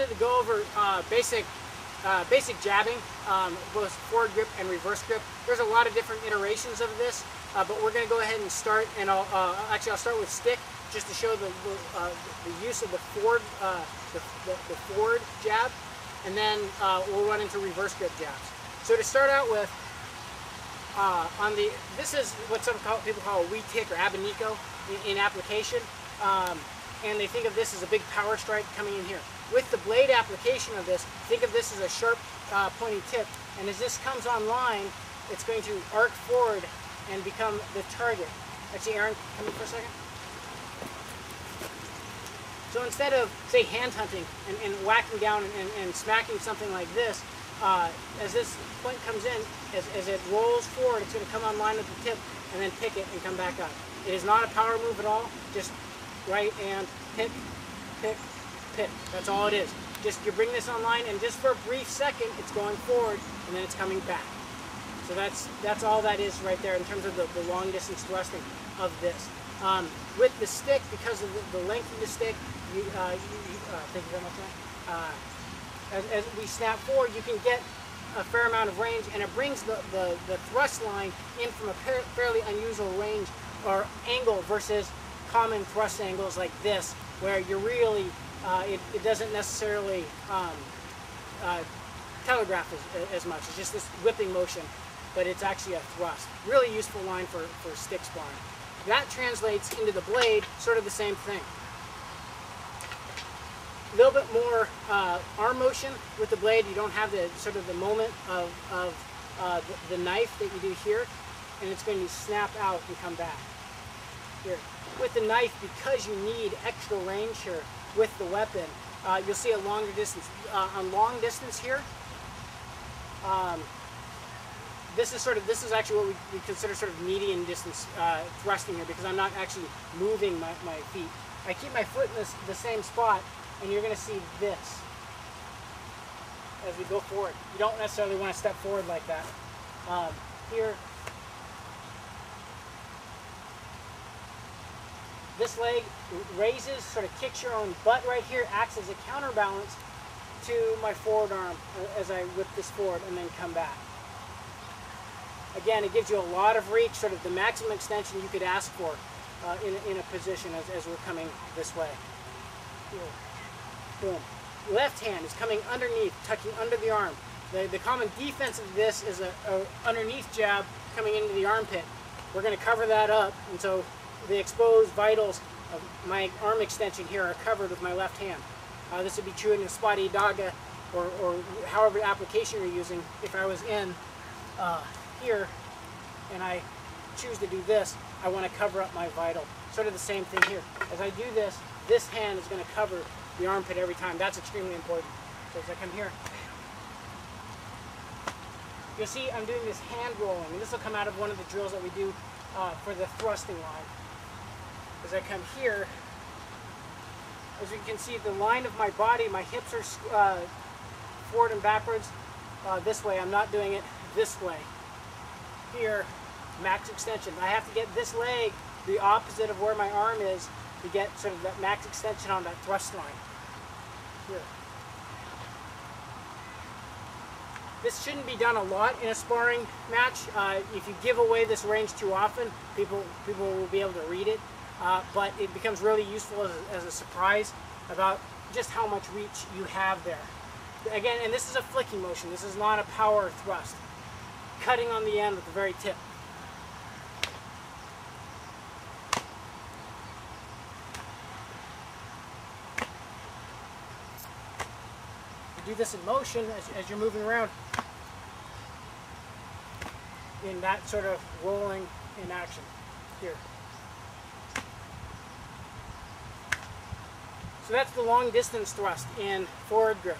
wanted to go over basic jabbing, both forward grip and reverse grip. There's a lot of different iterations of this, but we're going to go ahead and start. And I'll start with stick just to show the use of the forward the forward jab, and then we'll run into reverse grip jabs. So to start out with, this is what people call a wee tick or abanico in application, and they think of this as a big power strike coming in here. With the blade application of this, think of this as a sharp pointy tip, and as this comes online, it's going to arc forward and become the target. Actually, Aaron, come in for a second. So instead of, say, hand hunting and whacking down and smacking something like this, as this point comes in, as it rolls forward, it's going to come online at the tip and then pick it and come back up. It is not a power move at all, just right and pick, pick, pick. That's all it is. Just you bring this online, and just for a brief second, it's going forward and then it's coming back. So that's all that is right there in terms of the long distance thrusting of this. With the stick, because of the length of the stick, thank you very much, Ryan. As we snap forward, you can get a fair amount of range, and it brings the thrust line in from a fairly unusual range or angle versus common thrust angles like this, where you're really, it doesn't necessarily telegraph as much. It's just this whipping motion, but it's actually a thrust. Really useful line for stick sparring. That translates into the blade, sort of the same thing. A little bit more arm motion with the blade. You don't have the sort of the moment of the knife that you do here, and it's going to snap out and come back. Here. With the knife, because you need extra range here with the weapon, you'll see a longer distance. On long distance here, this is actually what we consider sort of median distance thrusting here, because I'm not actually moving my feet. I keep my foot in the same spot, and you're going to see this as we go forward. You don't necessarily want to step forward like that. Here, this leg raises, sort of kicks your own butt right here, acts as a counterbalance to my forward arm as I whip this forward and then come back. Again, it gives you a lot of reach, sort of the maximum extension you could ask for in a position as we're coming this way. Here. Boom. Left hand is coming underneath, tucking under the arm. The common defense of this is a underneath jab coming into the armpit. We're going to cover that up, and so the exposed vitals of my arm extension here are covered with my left hand. This would be true in a spotty daga or however application you're using. If I was in here and I choose to do this, I want to cover up my vital. Sort of the same thing here. As I do this, this hand is going to cover the armpit every time. That's extremely important. So as I come here, you'll see I'm doing this hand rolling, and this will come out of one of the drills that we do for the thrusting line. As I come here, as you can see, the line of my body, my hips are forward and backwards this way. I'm not doing it this way. Here, max extension. I have to get this leg the opposite of where my arm is to get sort of that max extension on that thrust line. Here. This shouldn't be done a lot in a sparring match. If you give away this range too often, people will be able to read it. But it becomes really useful as a surprise about just how much reach you have there. Again, and this is a flicking motion. This is not a power thrust. Cutting on the end with the very tip. You do this in motion as you're moving around in that sort of rolling in action. Here. So that's the long distance thrust in forward grip.